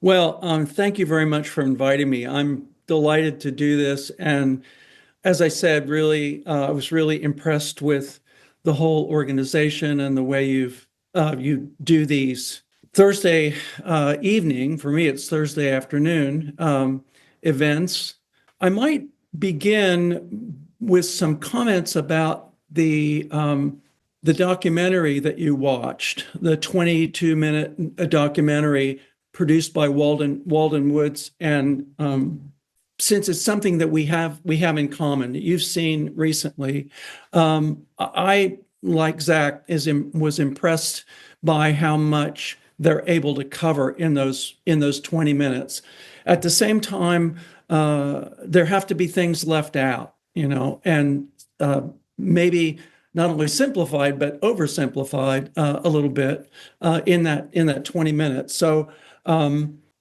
Well, thank you very much for inviting me. I'm delighted to do this. And as I said, really, I was really impressed with the whole organization and the way you do these Thursday evening. For me, it's Thursday afternoon events. I might begin with some comments about the documentary that you watched, the 22-minute documentary produced by Walden Woods, and since it's something that we have in common, that you've seen recently, I, like Zach, was impressed by how much they're able to cover in those 20 minutes. At the same time, there have to be things left out, and maybe not only simplified but oversimplified a little bit in that 20 minutes. So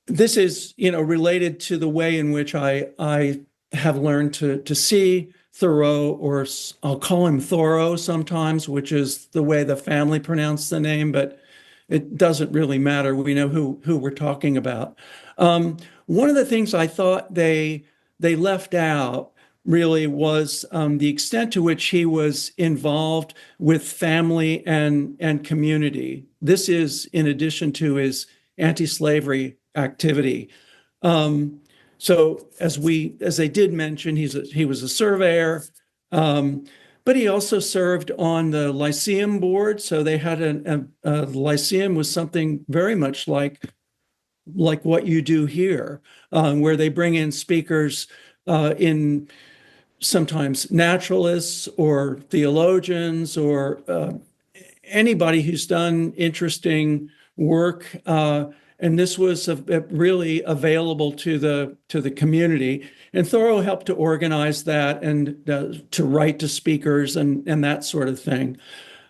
this is, related to the way in which I have learned to see Thoreau, or I'll call him Thoreau sometimes, which is the way the family pronounced the name, but it doesn't really matter. We know who we're talking about. One of the things I thought they left out really was the extent to which he was involved with family and community. This is in addition to his anti-slavery activity. So as they did mention, he was a surveyor, but he also served on the Lyceum board. So they had a Lyceum was something very much like what you do here, where they bring in speakers in sometimes naturalists or theologians or anybody who's done interesting work. And this was really available to the community. And Thoreau helped to organize that and to write to speakers and that sort of thing.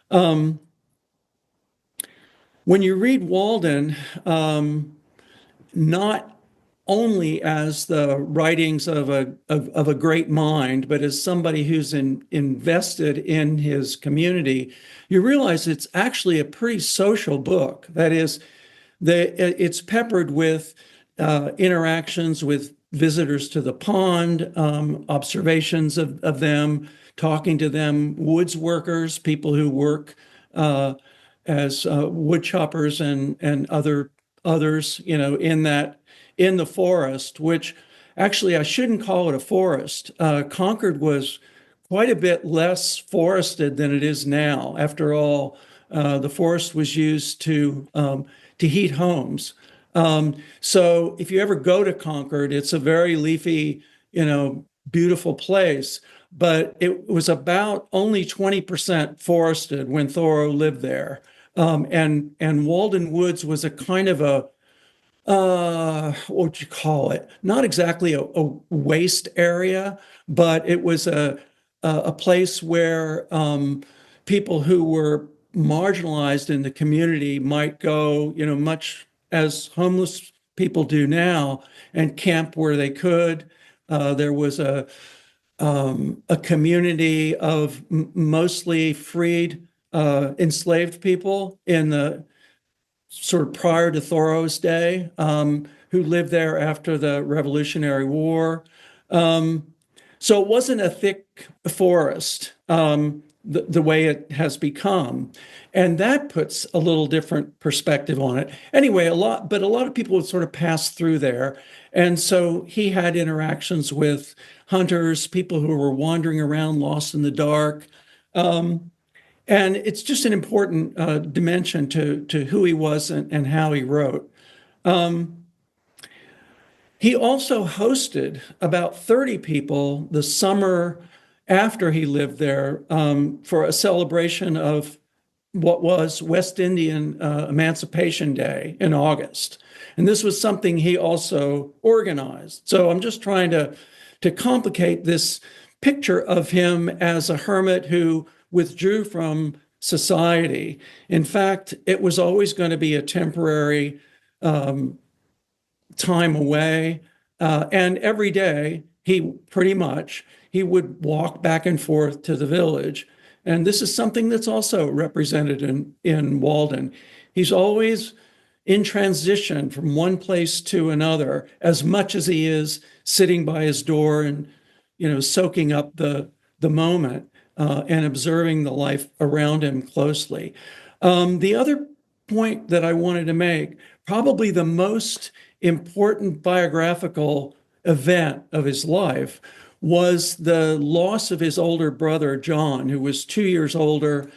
When you read Walden, not only as the writings of a great mind, but as somebody who's invested in his community, you realize it's actually a pretty social book. That is, it's peppered with interactions with visitors to the pond, observations of them, talking to them, woods workers, people who work as wood choppers and others, in the forest, which actually I shouldn't call it a forest. Concord was quite a bit less forested than it is now. After all, the forest was used to heat homes. So if you ever go to Concord, it's a very leafy, beautiful place. But it was about only 20% forested when Thoreau lived there. And Walden Woods was a kind of what would you call it? Not exactly a waste area, but it was a place where people who were marginalized in the community might go, much as homeless people do now, and camp where they could. There was a community of mostly freed, enslaved people in the sort of prior to Thoreau's day, who lived there after the Revolutionary War. So it wasn't a thick forest the way it has become. And that puts a little different perspective on it. Anyway, a lot of people would sort of pass through there. And so he had interactions with hunters, people who were wandering around lost in the dark. And it's just an important dimension to who he was and how he wrote. He also hosted about 30 people the summer after he lived there for a celebration of what was West Indian Emancipation Day in August. And this was something he also organized. So I'm just trying to complicate this picture of him as a hermit who withdrew from society. In fact, it was always going to be a temporary time away. And every day, he would walk back and forth to the village. And this is something that's also represented in Walden. He's always in transition from one place to another as much as he is sitting by his door and, soaking up the moment and observing the life around him closely. The other point that I wanted to make, probably the most important biographical event of his life, was the loss of his older brother, John, who was 2 years older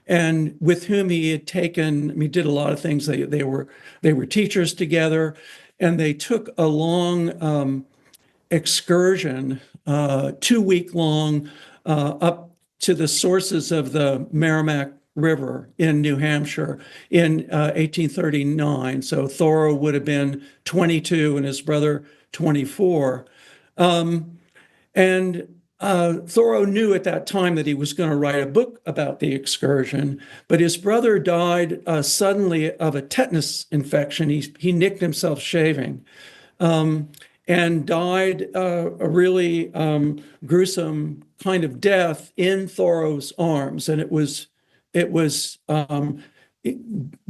and with whom he had taken, he did a lot of things. They were teachers together, and they took a long excursion, 2 week long, up to the sources of the Merrimack River in New Hampshire in 1839. So Thoreau would have been 22 and his brother 24. And Thoreau knew at that time that he was going to write a book about the excursion, but his brother died suddenly of a tetanus infection. He nicked himself shaving and died a really gruesome kind of death in Thoreau's arms. And it was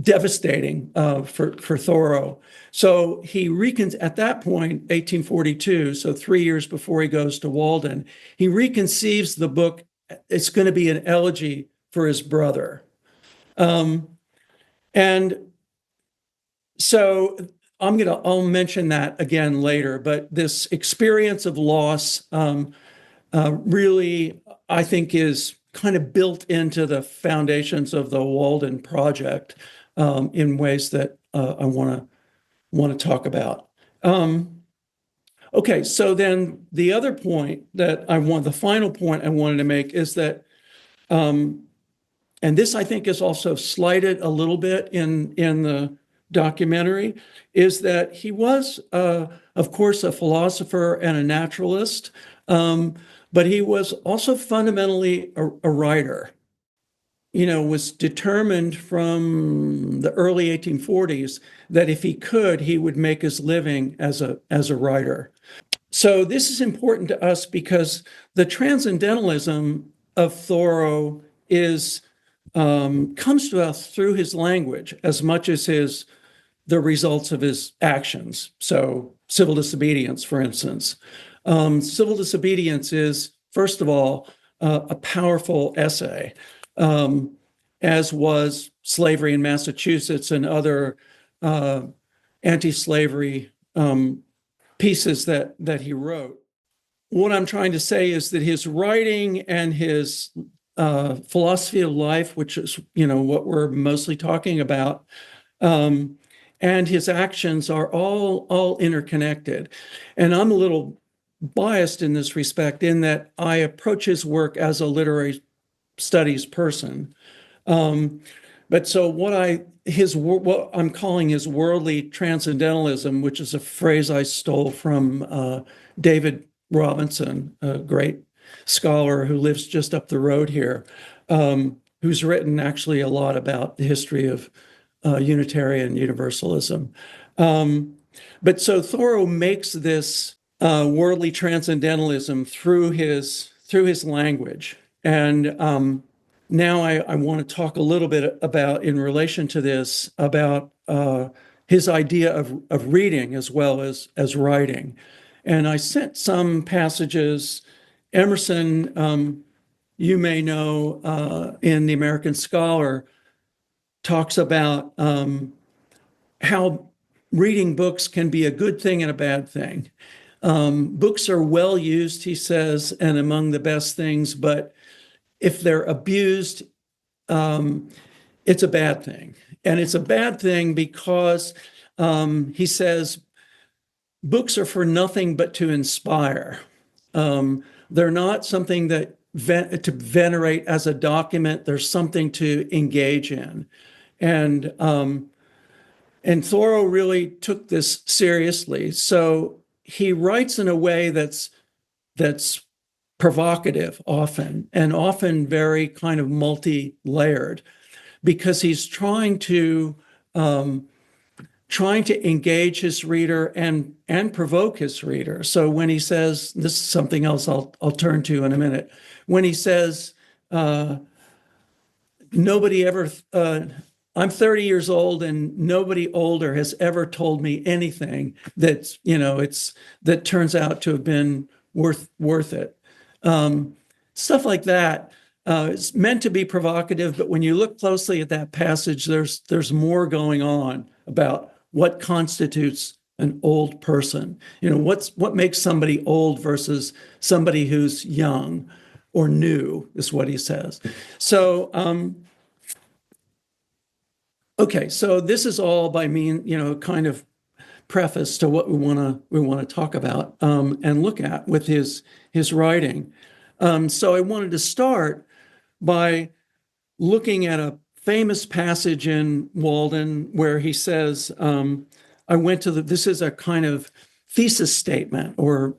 devastating for Thoreau. So at that point, 1842, so 3 years before he goes to Walden, he reconceives the book. It's going to be an elegy for his brother. And so I'll mention that again later, but this experience of loss really, I think, is kind of built into the foundations of the Walden Project in ways that I want to talk about. Okay, so then the other point the final point I wanted to make is that, and this I think is also slighted a little bit in the documentary, is that he was, of course, a philosopher and a naturalist, but he was also fundamentally a writer. Was determined from the early 1840s that if he could, he would make his living as a writer. So this is important to us because the transcendentalism of Thoreau comes to us through his language as much as the results of his actions. So civil disobedience, for instance. Civil disobedience is, first of all, a powerful essay, as was slavery in Massachusetts and other anti-slavery pieces that he wrote. What I'm trying to say is that his writing and his philosophy of life, which is what we're mostly talking about, and his actions are all interconnected. And I'm a little biased in this respect in that I approach his work as a literary studies person. But so what I'm calling his worldly transcendentalism, which is a phrase I stole from David Robinson, a great scholar who lives just up the road here, who's written actually a lot about the history of Unitarian Universalism. But so Thoreau makes this worldly transcendentalism through his language. And now I want to talk a little bit about, in relation to this, about his idea of reading as well as writing. And I sent some passages. Emerson, you may know, in The American Scholar, talks about how reading books can be a good thing and a bad thing. Books are well used, he says, and among the best things, but if they're abused, it's a bad thing. And it's a bad thing because, he says, books are for nothing but to inspire. They're not something that to venerate as a document. There's something to engage in. And Thoreau really took this seriously. So he writes in a way that's provocative often, and often very kind of multi-layered, because he's trying to engage his reader and provoke his reader. So when he says, this is something else I'll turn to in a minute, when he says, nobody ever I'm 30 years old and nobody older has ever told me anything that's, that turns out to have been worth it. Stuff like that. It's meant to be provocative, but when you look closely at that passage, there's more going on about what constitutes an old person. What makes somebody old versus somebody who's young or new is what he says. So, okay, so this is all by kind of preface to what we want to talk about and look at with his writing. So I wanted to start by looking at a famous passage in Walden where he says, this is a kind of thesis statement or,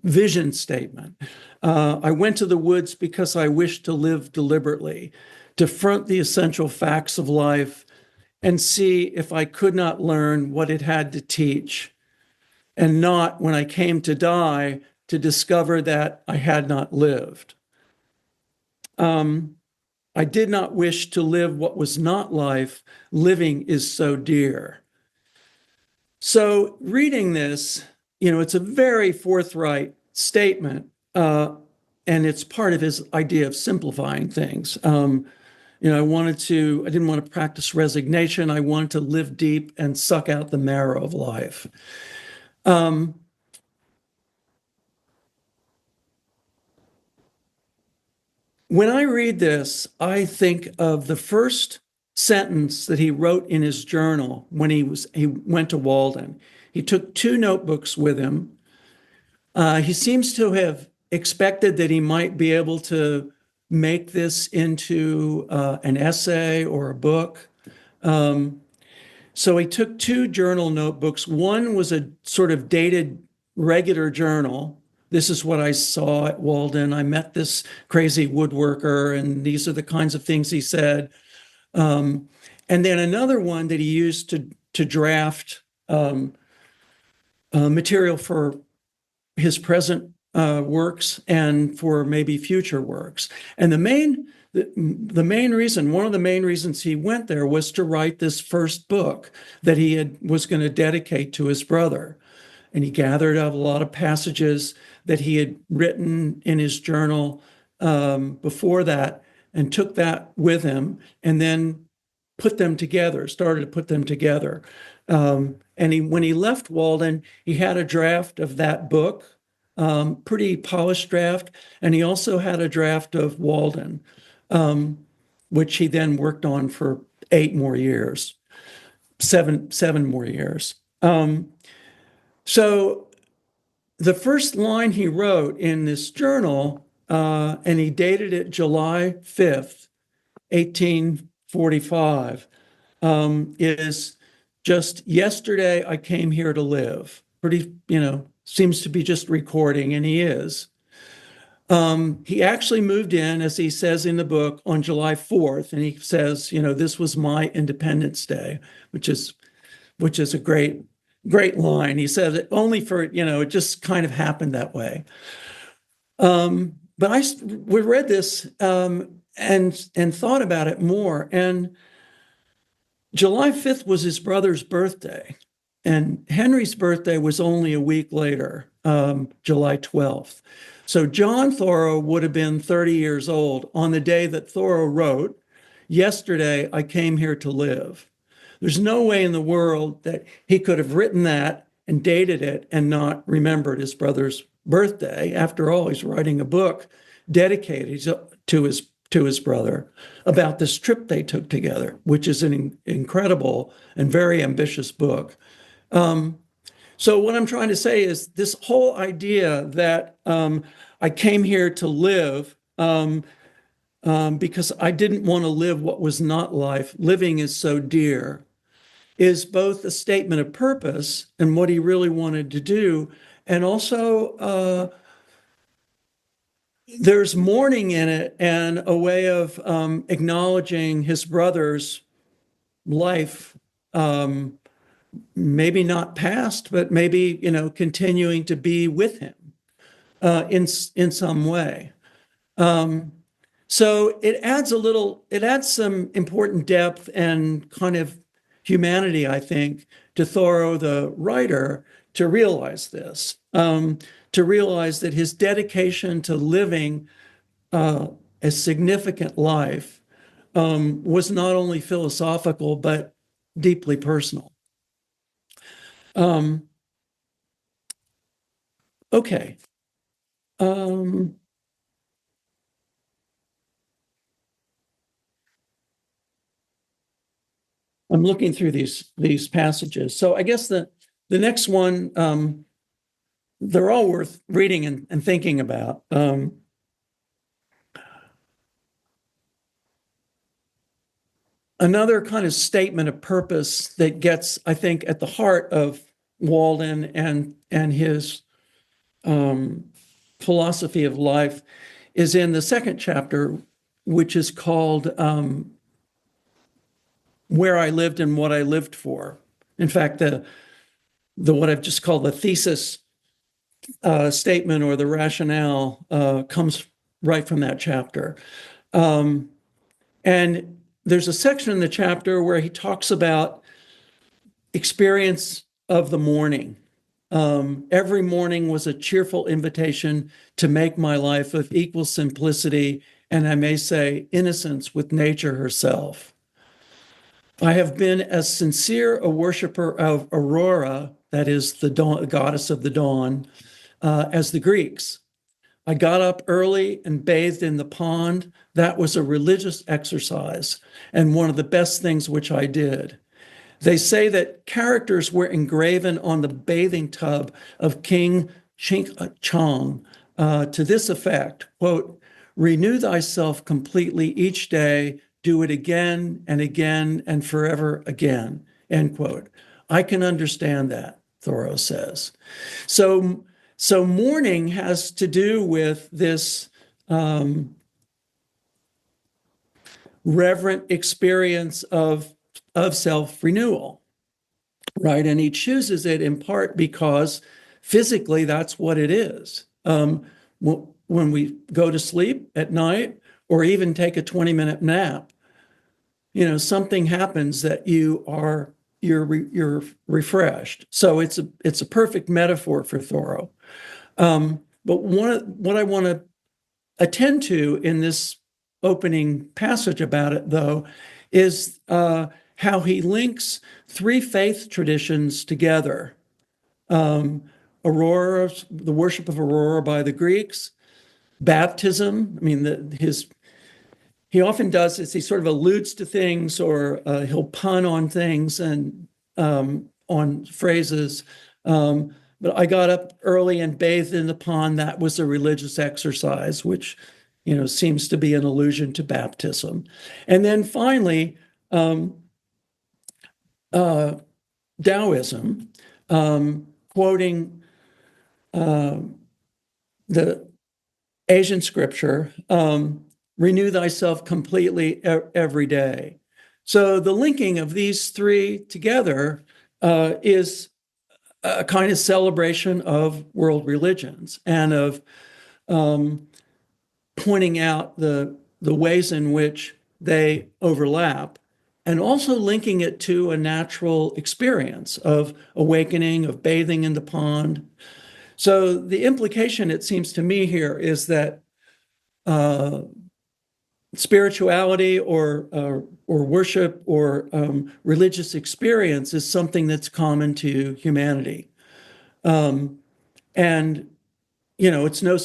vision statement. I went to the woods because I wished to live deliberately, to front the essential facts of life and see if I could not learn what it had to teach, and not, when I came to die, to discover that I had not lived. I did not wish to live what was not life. Living is so dear. So reading this, it's a very forthright statement, and it's part of his idea of simplifying things. I didn't want to practice resignation. I wanted to live deep and suck out the marrow of life. When I read this, I think of the first sentence that he wrote in his journal when he went to Walden. He took 2 notebooks with him. He seems to have expected that he might be able to make this into an essay or a book. So he took 2 journal notebooks. One was a sort of dated regular journal. This is what I saw at Walden. I met this crazy woodworker, and these are the kinds of things he said. And then another one that he used to draft material for his present works and for maybe future works. And the main reason, one of the main reasons he went there was to write this first book that was going to dedicate to his brother. And he gathered up a lot of passages that he had written in his journal before that and took that with him and then started to put them together. And when he left Walden, he had a draft of that book, pretty polished draft, and he also had a draft of Walden, which he then worked on for 8 more years, seven more years. So the first line he wrote in this journal, and he dated it July 5th, 1845, is just, yesterday I came here to live. Pretty, seems to be just recording, and he is. He actually moved in, as he says in the book, on July 4th, and he says, this was my Independence Day, which is a great line. He says it only for, it just kind of happened that way. But we read this and thought about it more, and July 5th was his brother's birthday, and Henry's birthday was only a week later, July 12th. So John Thoreau would have been 30 years old on the day that Thoreau wrote, "Yesterday I came here to live." There's no way in the world that he could have written that and dated it and not remembered his brother's birthday. After all, he's writing a book dedicated to his brother about this trip they took together, which is an incredible and very ambitious book. So what I'm trying to say is this whole idea that I came here to live because I didn't want to live what was not life, living is so dear, is both a statement of purpose and what he really wanted to do, and also there's mourning in it and a way of acknowledging his brother's life, maybe not past, but maybe, continuing to be with him in some way. So it adds some important depth and kind of humanity, I think, to Thoreau, the writer, to realize this, to realize that his dedication to living a significant life was not only philosophical, but deeply personal. Okay. I'm looking through these passages. So I guess the next one, they're all worth reading and thinking about. Another kind of statement of purpose that gets, I think, at the heart of Walden and his philosophy of life is in the second chapter, which is called Where I Lived and What I Lived For. In fact, the what I've just called the thesis statement or the rationale comes right from that chapter. And there's a section in the chapter where he talks about experience of the morning. Every morning was a cheerful invitation to make my life of equal simplicity, and I may say innocence with nature herself. I have been as sincere a worshiper of Aurora, that is the dawn, goddess of the dawn, as the Greeks. I got up early and bathed in the pond. That was a religious exercise and one of the best things which I did. They say that characters were engraven on the bathing tub of King Ching to this effect, quote, renew thyself completely each day, do it again and again and forever again, end quote. I can understand that, Thoreau says. So mourning has to do with this reverent experience of self-renewal, right? And he chooses it in part because physically that's what it is. When we go to sleep at night or even take a 20-minute nap, something happens that you're refreshed. So it's a perfect metaphor for Thoreau. But what I want to attend to in this opening passage about it, though, is how he links three faith traditions together. Aurora, the worship of Aurora by the Greeks, baptism. I mean, he often does this. He sort of alludes to things, or he'll pun on things and on phrases. But I got up early and bathed in the pond. That was a religious exercise, which, seems to be an allusion to baptism. And then finally, Taoism, quoting the Asian scripture, renew thyself completely every day. So the linking of these three together is a kind of celebration of world religions and of pointing out the ways in which they overlap, and also linking it to a natural experience of awakening, of bathing in the pond. So the implication, it seems to me, here is that spirituality or worship or religious experience is something that's common to humanity. And, it's no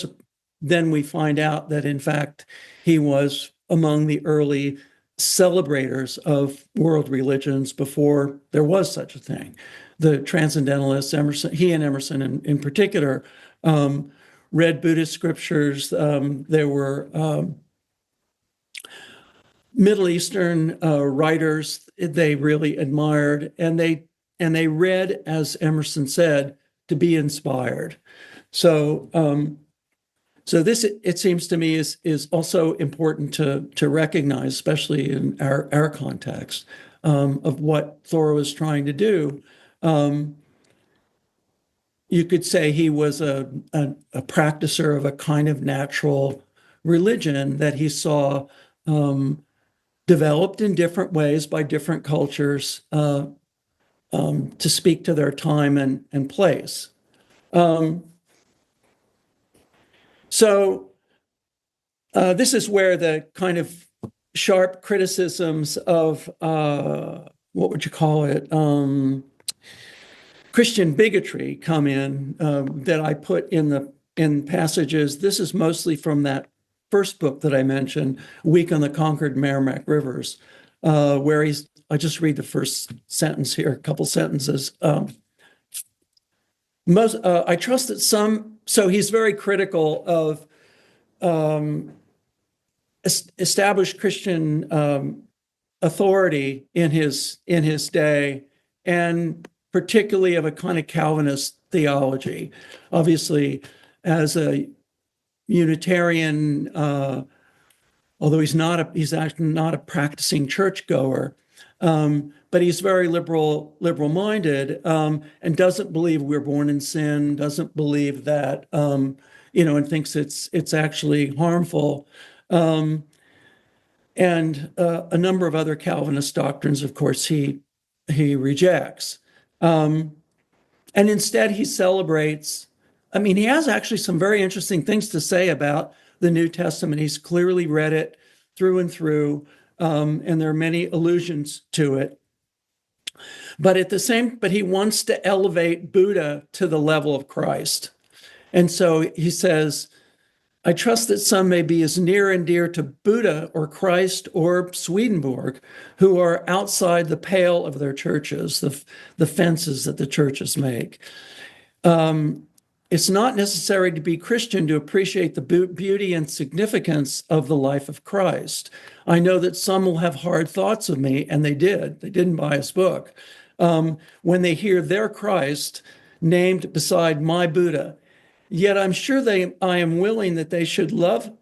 then we find out that, in fact, he was among the early celebrators of world religions before there was such a thing. The Transcendentalists, he and Emerson in particular, read Buddhist scriptures. There were Middle Eastern writers they really admired, and they read, as Emerson said, to be inspired. So this, it seems to me, is also important to recognize, especially in our context, of what Thoreau is trying to do. You could say he was a practicer of a kind of natural religion that he saw developed in different ways by different cultures to speak to their time and place. So this is where the kind of sharp criticisms of what would you call it? Christian bigotry come in that I put in passages. This is mostly from that first book that I mentioned, Week on the Conquered Merrimack Rivers, where I just read the first sentence here, a couple sentences. I trust that so he's very critical of established Christian authority in his day, and particularly of a kind of Calvinist theology. Obviously, as a Unitarian, although he's actually not a practicing churchgoer, but he's very liberal-minded, and doesn't believe we're born in sin, doesn't believe that, and thinks it's actually harmful. And a number of other Calvinist doctrines, of course, he rejects. And instead, he celebrates. He has actually some very interesting things to say about the New Testament. He's clearly read it through and through, and there are many allusions to it. But he wants to elevate Buddha to the level of Christ. And so he says, I trust that some may be as near and dear to Buddha or Christ or Swedenborg, who are outside the pale of their churches, the fences that the churches make. It's not necessary to be Christian to appreciate the beauty and significance of the life of Christ. I know that some will have hard thoughts of me, and they did. They didn't buy his book. When they hear their Christ named beside my Buddha. Yet I'm sure I am willing that they should love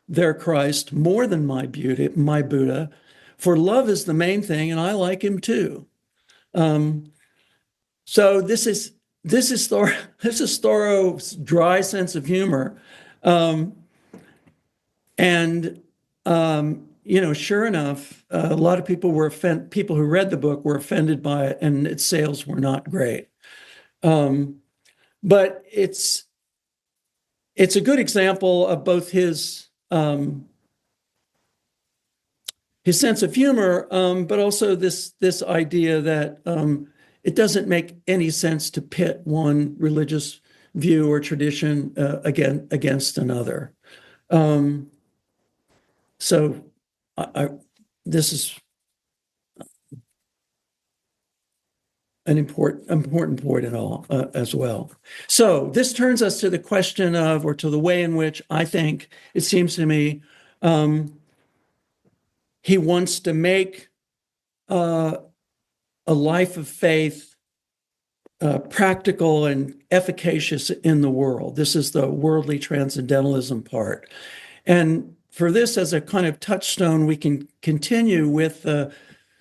their Christ more than my Buddha, for love is the main thing, and I like him too. So this is Thoreau's dry sense of humor, and sure enough, a lot of people people who read the book were offended by it, and its sales were not great. But it's a good example of both his sense of humor, but also this idea that it doesn't make any sense to pit one religious view or tradition against another. So this is an important point at all as well. So this turns us to the question of, or to the way in which I think, it seems to me, he wants to make a life of faith practical and efficacious in the world. This is the worldly transcendentalism part. And for this, as a kind of touchstone, we can continue with the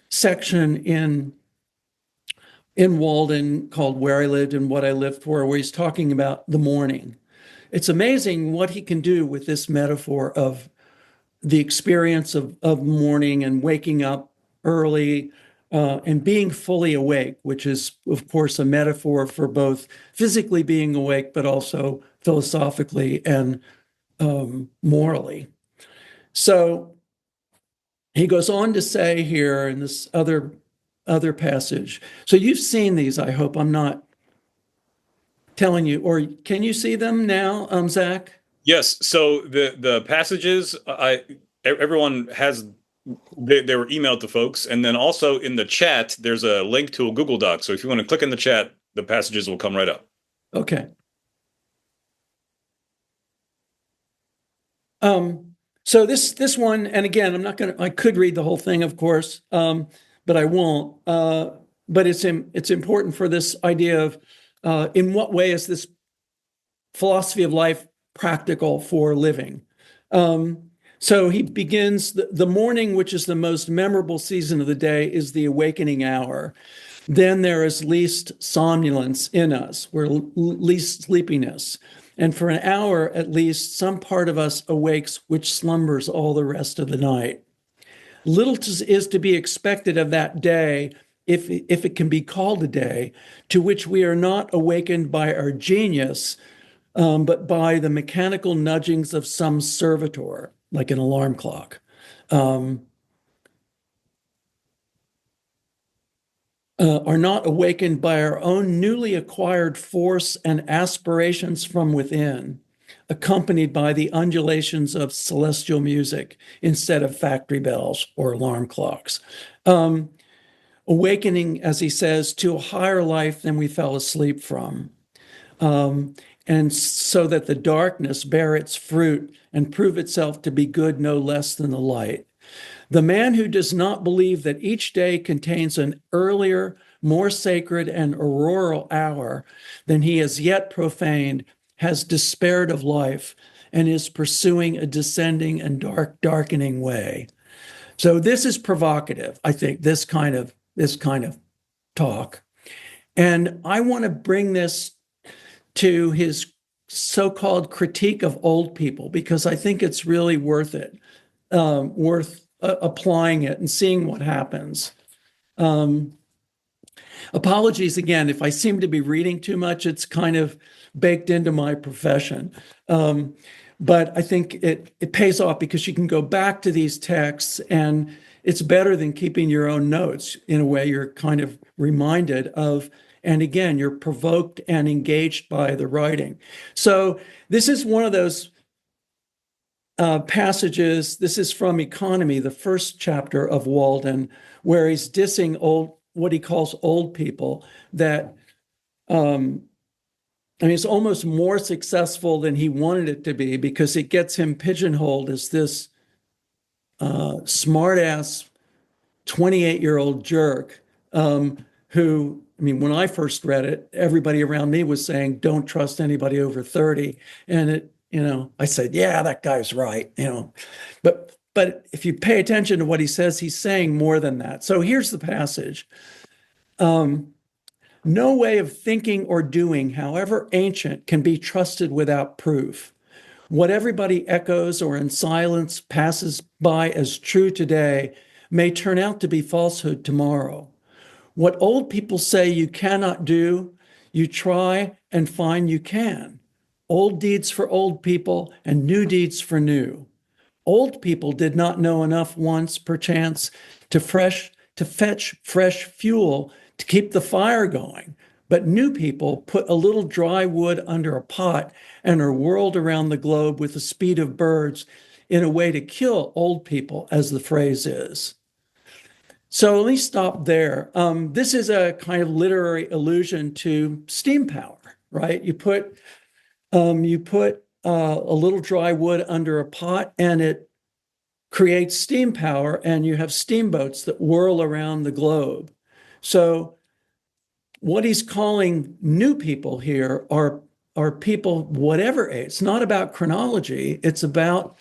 section in Walden called Where I Lived and What I Lived For, where he's talking about the morning. It's amazing what he can do with this metaphor of the experience of morning and waking up early and being fully awake, which is, of course, a metaphor for both physically being awake, but also philosophically and morally. So he goes on to say here in this other passage. So you've seen these, I hope. I'm not telling you, or can you see them now, Zach? Yes. So the passages, everyone has, they were emailed to folks, and then also in the chat there's a link to a Google Doc. So if you want to click in the chat, the passages will come right up. Okay. So this one, and again, I could read the whole thing, of course, but I won't. But it's important for this idea of in what way is this philosophy of life practical for living? So he begins, the morning, which is the most memorable season of the day, is the awakening hour. Then there is least somnolence in us, we're least sleepiness. And for an hour at least, some part of us awakes which slumbers all the rest of the night. Little is to be expected of that day, if it can be called a day, to which we are not awakened by our genius, but by the mechanical nudgings of some servitor, like an alarm clock. Are not awakened by our own newly acquired force and aspirations from within, accompanied by the undulations of celestial music instead of factory bells or alarm clocks. Awakening, as he says, to a higher life than we fell asleep from. And so that the darkness bear its fruit and prove itself to be good no less than the light. The man who does not believe that each day contains an earlier, more sacred and auroral hour than he has yet profaned has despaired of life and is pursuing a descending and darkening way. So this is provocative, I think, this kind of talk. And I want to bring this to his so-called critique of old people, because I think it's really worth it, worth applying it and seeing what happens. Apologies again if I seem to be reading too much. It's kind of baked into my profession. But I think it pays off because you can go back to these texts, and it's better than keeping your own notes. In a way, you're kind of reminded of, and again, you're provoked and engaged by the writing. So this is one of those passages. This is from Economy, the first chapter of Walden, where he's dissing what he calls old people. That it's almost more successful than he wanted it to be, because it gets him pigeonholed as this smart-ass 28-year-old jerk who, when I first read it, everybody around me was saying, don't trust anybody over 30. And I said, yeah, that guy's right, But if you pay attention to what he says, he's saying more than that. So here's the passage. No way of thinking or doing, however ancient, can be trusted without proof. What everybody echoes or in silence passes by as true today may turn out to be falsehood tomorrow. What old people say you cannot do, you try and find you can. Old deeds for old people and new deeds for new. Old people did not know enough once, perchance, to fetch fresh fuel to keep the fire going. But new people put a little dry wood under a pot and are whirled around the globe with the speed of birds in a way to kill old people, as the phrase is. So let me stop there. This is a kind of literary allusion to steam power, right? You put a little dry wood under a pot and it creates steam power, and you have steamboats that whirl around the globe. So what he's calling new people here are people, whatever age. It's not about chronology. It's about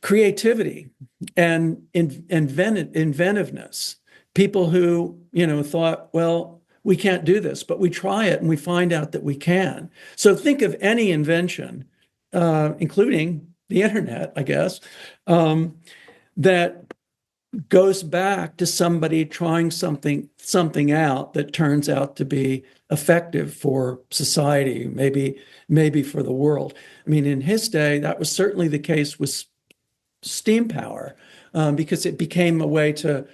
creativity and inventiveness. People who, thought, well, we can't do this, but we try it and we find out that we can. So think of any invention, including the internet, I guess, that goes back to somebody trying something out that turns out to be effective for society, maybe for the world. In his day, that was certainly the case with steam power, because it became a way to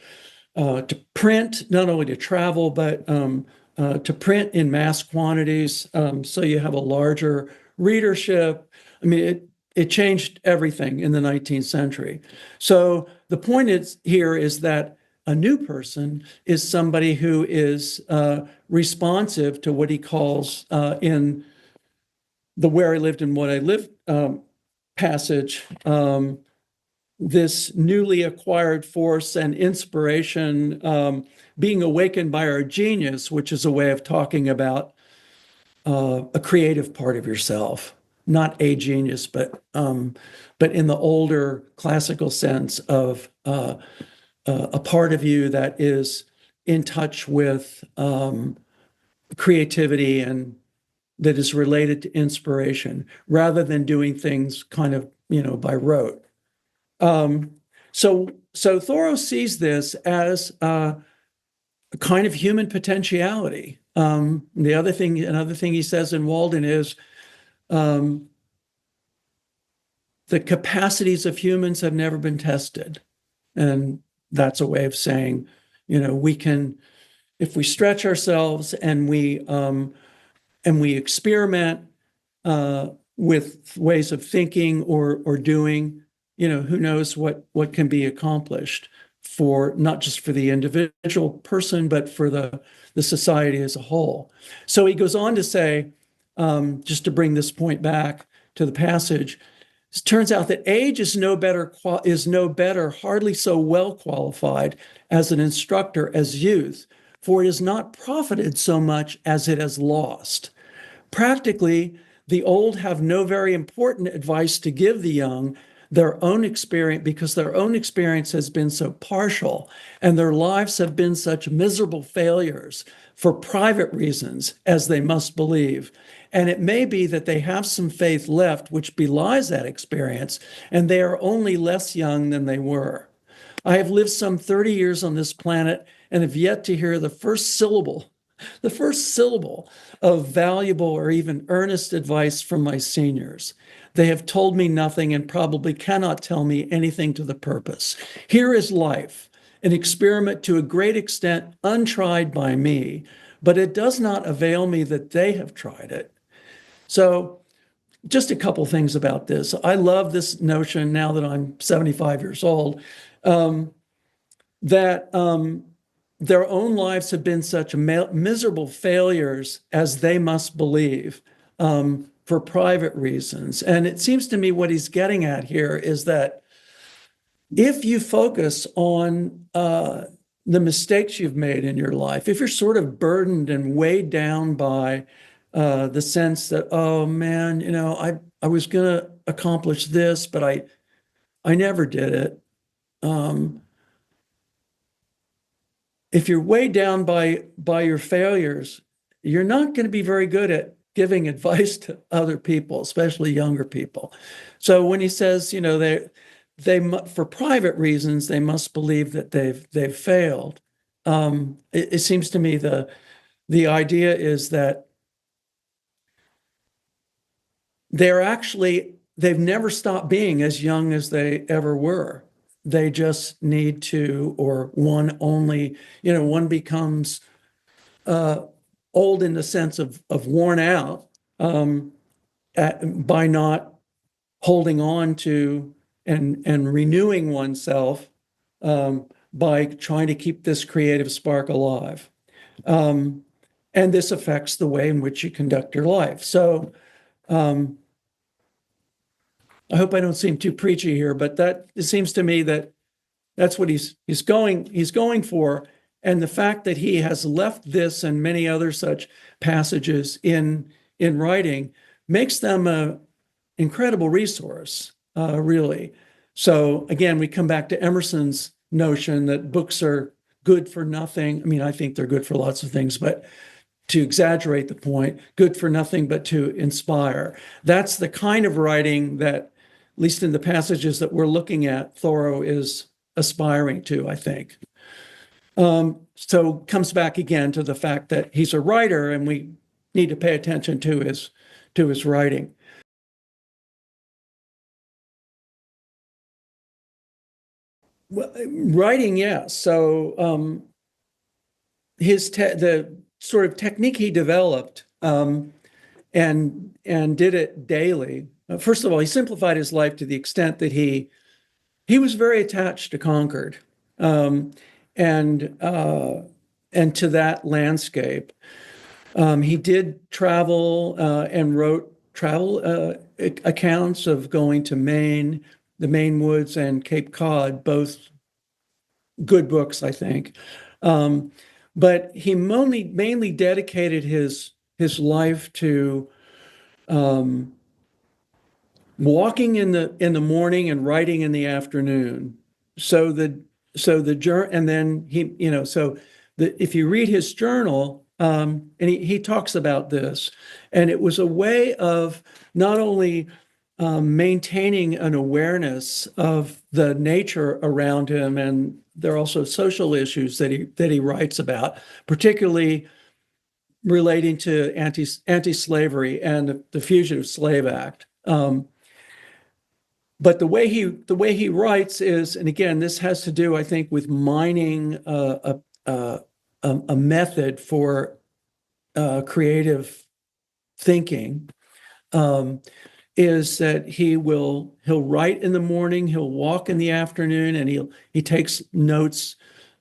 print, not only to travel, but to print in mass quantities. So you have a larger readership. It changed everything in the 19th century. So the point is that a new person is somebody who is responsive to what he calls in the Where I Lived and What I Lived passage, this newly acquired force and inspiration, being awakened by our genius, which is a way of talking about a creative part of yourself, not a genius, but in the older classical sense of a part of you that is in touch with creativity and that is related to inspiration rather than doing things kind of, by rote. So Thoreau sees this as a kind of human potentiality. Another thing he says in Walden is the capacities of humans have never been tested. And that's a way of saying, we can, if we stretch ourselves and we experiment with ways of thinking or doing, who knows what can be accomplished for not just for the individual person, but for the society as a whole. So he goes on to say, just to bring this point back to the passage, it turns out that age is no better, hardly so well qualified as an instructor as youth, for it has not profited so much as it has lost. Practically, the old have no very important advice to give the young, their own experience, because their own experience has been so partial and their lives have been such miserable failures for private reasons, as they must believe. And it may be that they have some faith left which belies that experience, and they are only less young than they were. I have lived some 30 years on this planet and have yet to hear the first syllable of valuable or even earnest advice from my seniors. They have told me nothing and probably cannot tell me anything to the purpose. Here is life, an experiment to a great extent untried by me, but it does not avail me that they have tried it. So just a couple things about this. I love this notion now that I'm 75 years old, that their own lives have been such miserable failures as they must believe for private reasons. And it seems to me what he's getting at here is that if you focus on the mistakes you've made in your life, if you're sort of burdened and weighed down by the sense that, oh man, I was going to accomplish this, but I never did it. If you're weighed down by your failures, you're not going to be very good at giving advice to other people, especially younger people. So when he says, they for private reasons they must believe that they've failed, it seems to me the idea is that they've never stopped being as young as they ever were. They just need to, or one becomes old in the sense of worn out by not holding on to and renewing oneself by trying to keep this creative spark alive. And this affects the way in which you conduct your life. So I hope I don't seem too preachy here, but it seems to me that that's what he's going for. And the fact that he has left this and many other such passages in writing makes them an incredible resource, really. So again, we come back to Emerson's notion that books are good for nothing. I mean, I think they're good for lots of things, but to exaggerate the point, good for nothing but to inspire. That's the kind of writing that, at least in the passages that we're looking at, Thoreau is aspiring to, I think. So comes back again to the fact that he's a writer and we need to pay attention to his writing. Well, writing, yes. So the sort of technique he developed and did it daily. First of all, he simplified his life to the extent that he was very attached to Concord and to that landscape. He did travel and wrote travel accounts of going to Maine, the Maine woods, and Cape Cod, both good books, I think. But he mainly dedicated his life to walking in the morning and writing in the afternoon. So the journal, and then if you read his journal, And he talks about this. And it was a way of not only maintaining an awareness of the nature around him, and there are also social issues that he writes about, particularly relating to anti-slavery and the Fugitive Slave Act. But the way he writes is, and again, this has to do, I think, with mining a method for creative thinking. Is that he'll write in the morning, he'll walk in the afternoon, and he takes notes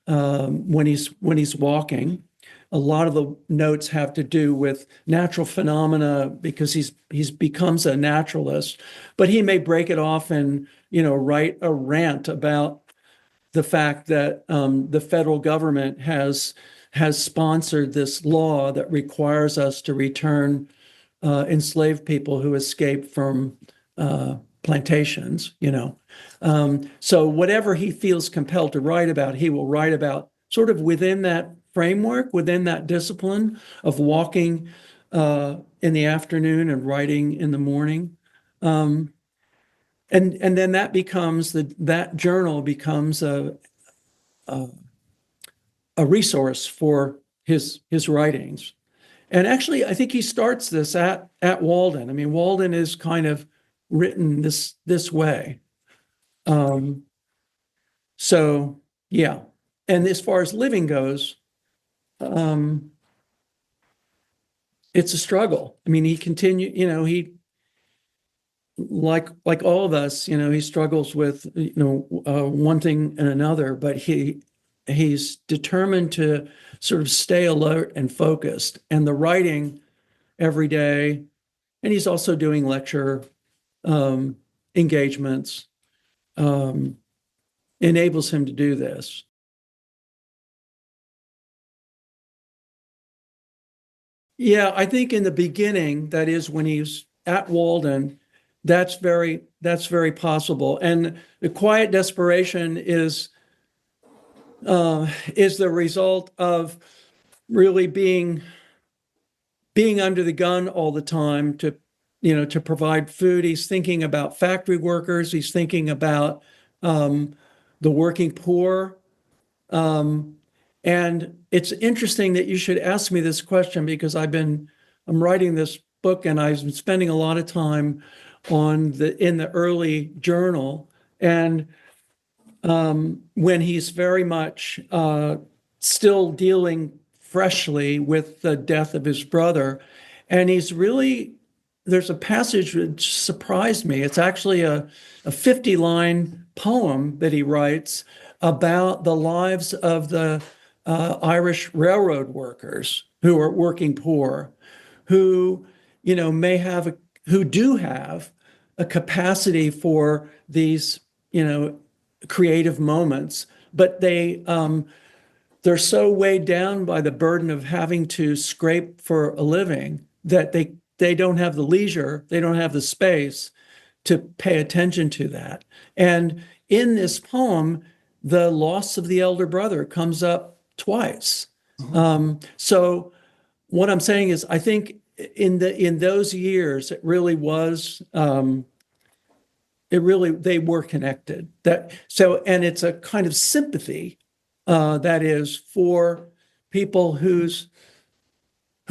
when he's walking. A lot of the notes have to do with natural phenomena because he's becomes a naturalist, but he may break it off and write a rant about the fact that the federal government has sponsored this law that requires us to return enslaved people who escaped from plantations, So whatever he feels compelled to write about, he will write about sort of within that framework, within that discipline of walking in the afternoon and writing in the morning. And then that journal becomes a resource for his writings. And actually, I think he starts this at Walden. I mean, Walden is kind of written this way. So yeah. And as far as living goes, it's a struggle. I mean, he like all of us, he struggles with one thing and another, but he's determined to sort of stay alert and focused. And the writing every day, and he's also doing lecture engagements, enables him to do this. Yeah, I think in the beginning, that is when he's at Walden, that's very possible. And the quiet desperation is the result of really being under the gun all the time to provide food. He's thinking about factory workers. He's thinking about the working poor. And it's interesting that you should ask me this question because I'm writing this book and I've been spending a lot of time in the early journal. And when he's very much still dealing freshly with the death of his brother. And there's a passage which surprised me. It's actually a 50-line poem that he writes about the lives of the Irish railroad workers who are working poor, who who do have a capacity for these creative moments, but they're so weighed down by the burden of having to scrape for a living that they don't have the leisure, they don't have the space to pay attention to that. And in this poem, the loss of the elder brother comes up twice. So what I'm saying is, I think in those years, it really was. They were connected. And it's a kind of sympathy that is for people who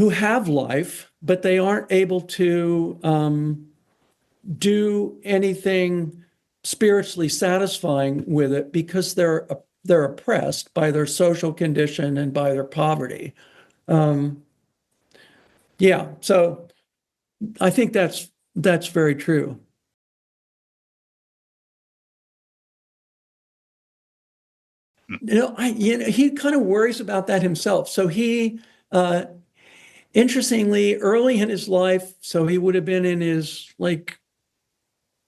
have life, but they aren't able to do anything spiritually satisfying with it because they're oppressed by their social condition and by their poverty. Yeah, so I think that's very true. He kind of worries about that himself. So he, interestingly, early in his life, so he would have been in his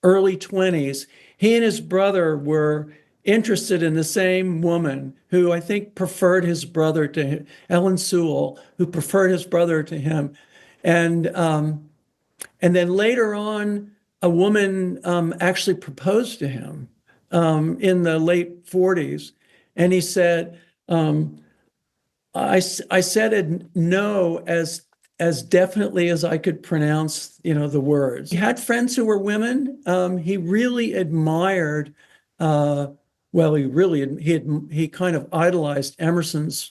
early 20s, he and his brother were interested in the same woman who I think preferred his brother to him, Ellen Sewell, who preferred his brother to him. And then later on, a woman actually proposed to him in the late 40s. And he said, I said it no as definitely as I could pronounce, the words. He had friends who were women. He really admired, well, he kind of idolized Emerson's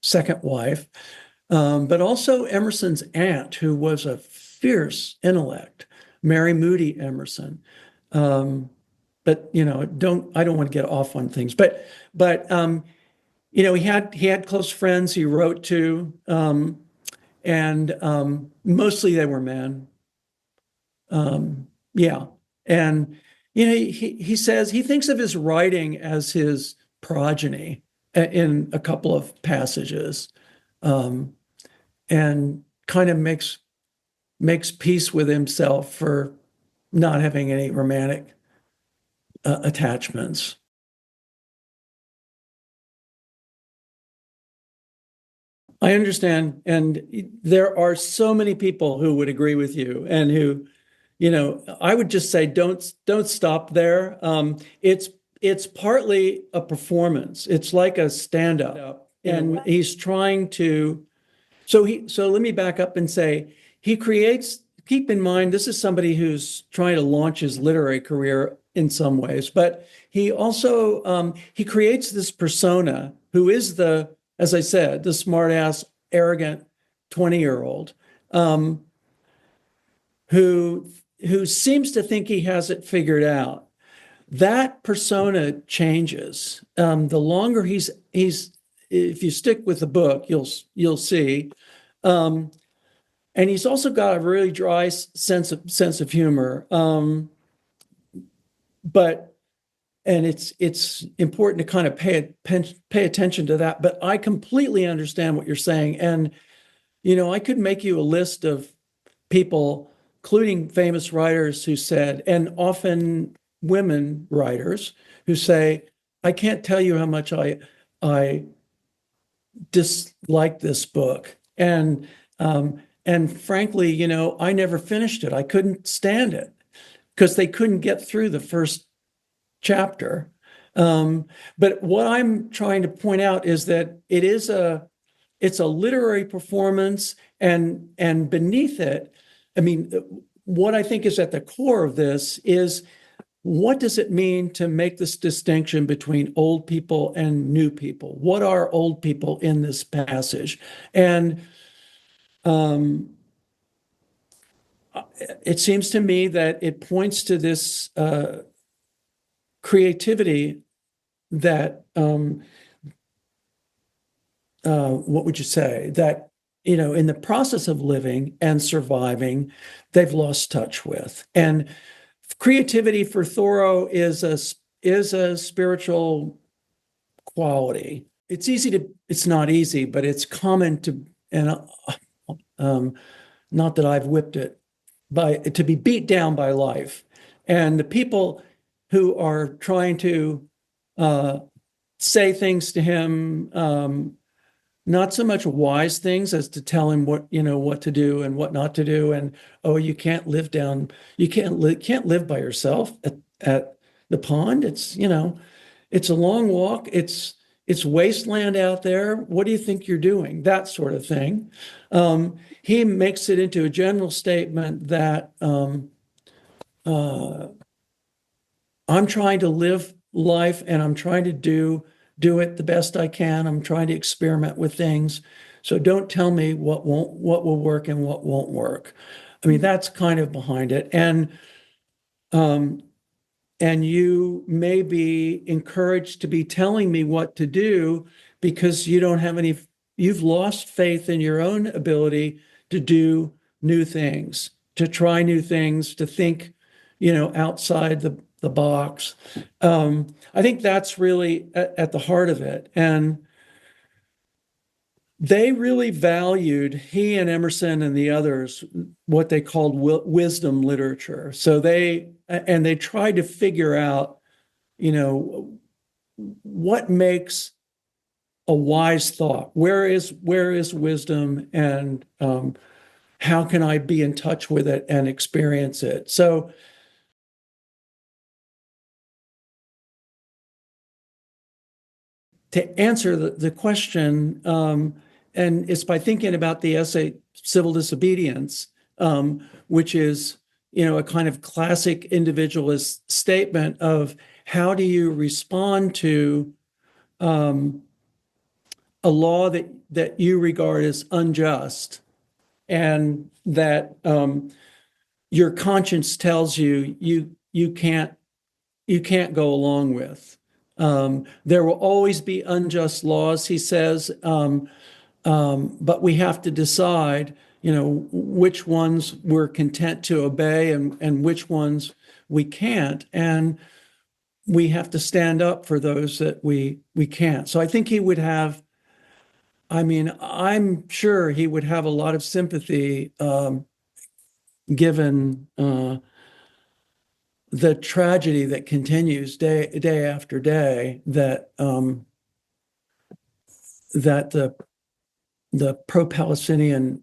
second wife, but also Emerson's aunt, who was a fierce intellect, Mary Moody Emerson. But I don't want to get off on things. But he had close friends he wrote to, and mostly they were men. Yeah, and he says he thinks of his writing as his progeny in a couple of passages, um, and kind of makes peace with himself for not having any romantic attachments. I understand. And there are so many people who would agree with you and who, I would just say don't stop there. It's partly a performance. It's like a stand-up. And he's trying to so let me back up and say keep in mind, this is somebody who's trying to launch his literary career in some ways, but he also he creates this persona who is as I said, the smart ass, arrogant 20-year-old who seems to think he has it figured out. That persona changes. The longer if you stick with the book, you'll see. And he's also got a really dry sense of humor. But and it's important to kind of pay attention to that. But I completely understand what you're saying, and I could make you a list of people, including famous writers, who said, and often women writers who say, "I can't tell you how much I dislike this book," and frankly, I never finished it. I couldn't stand it because they couldn't get through the first chapter. But what I'm trying to point out is that it's a literary performance, and beneath it, I mean, what I think is at the core of this is, what does it mean to make this distinction between old people and new people? What are old people in this passage? And it seems to me that it points to this creativity that what would you say, that in the process of living and surviving, they've lost touch with. And creativity for Thoreau is a spiritual quality. It's not easy, but it's common to, and not that I've whipped it, to be beat down by life. And the people who are trying to say things to him, not so much wise things as to tell him what to do and what not to do. And, oh, you can't live by yourself at the pond. It's a long walk. It's wasteland out there. What do you think you're doing? That sort of thing. He makes it into a general statement that I'm trying to live life, and I'm trying to do it the best I can. I'm trying to experiment with things. So don't tell me what will work and what won't work. I mean, that's kind of behind it. And you may be encouraged to be telling me what to do because you've lost faith in your own ability to do new things, to try new things, to think, outside the box. I think that's really at the heart of it. And they really valued, he and Emerson and the others, what they called wisdom literature. So they tried to figure out, what makes a wise thought? Where is wisdom, and how can I be in touch with it and experience it? So to answer the question, it's by thinking about the essay Civil Disobedience, which is, a kind of classic individualist statement of how do you respond to a law that you regard as unjust, and that your conscience tells you can't go along with. There will always be unjust laws, he says, but we have to decide, which ones we're content to obey and which ones we can't. And we have to stand up for those that we can't. So I think he would have, I'm sure he would have a lot of sympathy given the tragedy that continues day after day, that the pro-Palestinian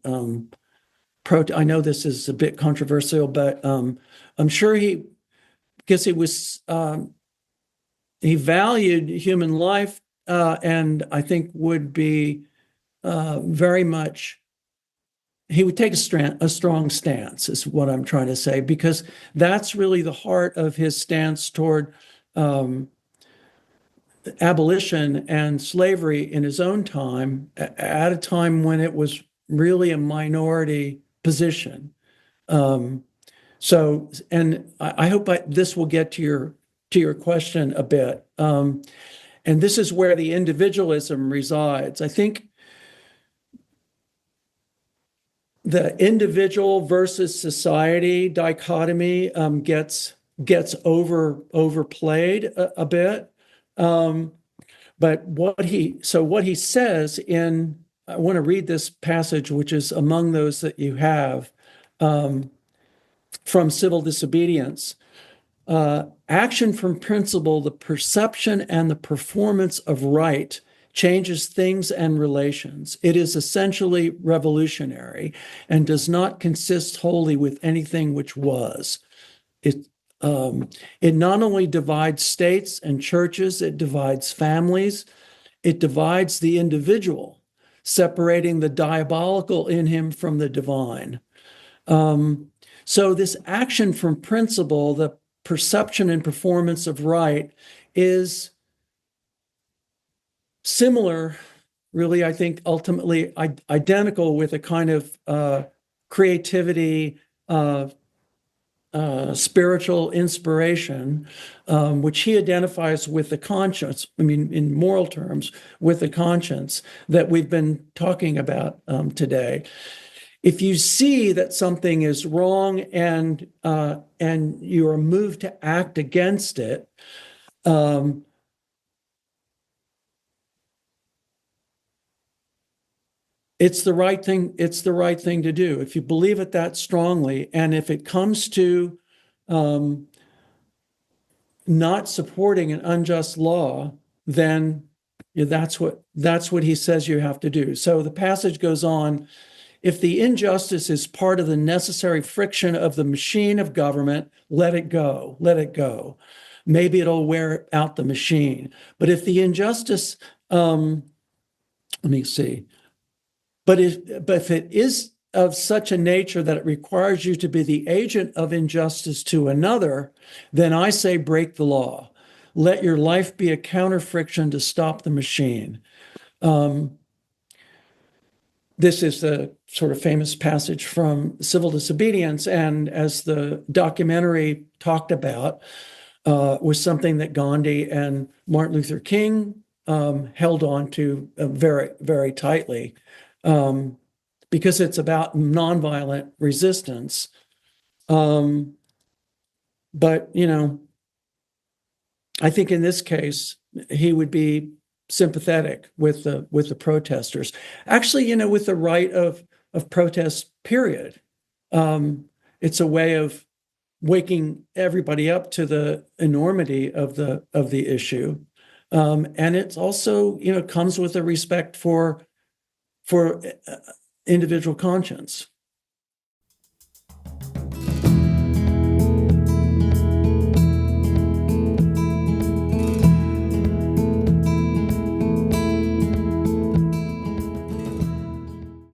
I know this is a bit controversial, but I'm sure because he valued human life, and I think would be very much, he would take a strong stance, is what I'm trying to say, because that's really the heart of his stance toward abolition and slavery in his own time, at a time when it was really a minority position. So, and I hope this will get to your question a bit. And this is where the individualism resides. I think the individual versus society dichotomy gets overplayed a bit. But what he says I want to read this passage, which is among those that you have, from Civil Disobedience. Action from principle, the perception and the performance of right changes things and relations. It is essentially revolutionary and does not consist wholly with anything which was. It not only divides states and churches, it divides families, it divides the individual, separating the diabolical in him from the divine. So this action from principle, the perception and performance of right, is similar, really, I think, ultimately identical with a kind of creativity, spiritual inspiration, which he identifies with the conscience, in moral terms, with the conscience that we've been talking about today. If you see that something is wrong and you are moved to act against it, it's the right thing. It's the right thing to do. If you believe it that strongly, and if it comes to not supporting an unjust law, then that's what he says you have to do. So the passage goes on. If the injustice is part of the necessary friction of the machine of government, let it go. Let it go. Maybe it'll wear out the machine. But if the injustice, let me see. But if it is of such a nature that it requires you to be the agent of injustice to another, then I say break the law. Let your life be a counter friction to stop the machine. This is the sort of famous passage from Civil Disobedience, and as the documentary talked about, was something that Gandhi and Martin Luther King held on to very, very tightly, because it's about nonviolent resistance. But, I think in this case, he would be sympathetic with the protesters. Actually, with the right of protest, period. It's a way of waking everybody up to the enormity of the issue. And it's also, comes with a respect for individual conscience.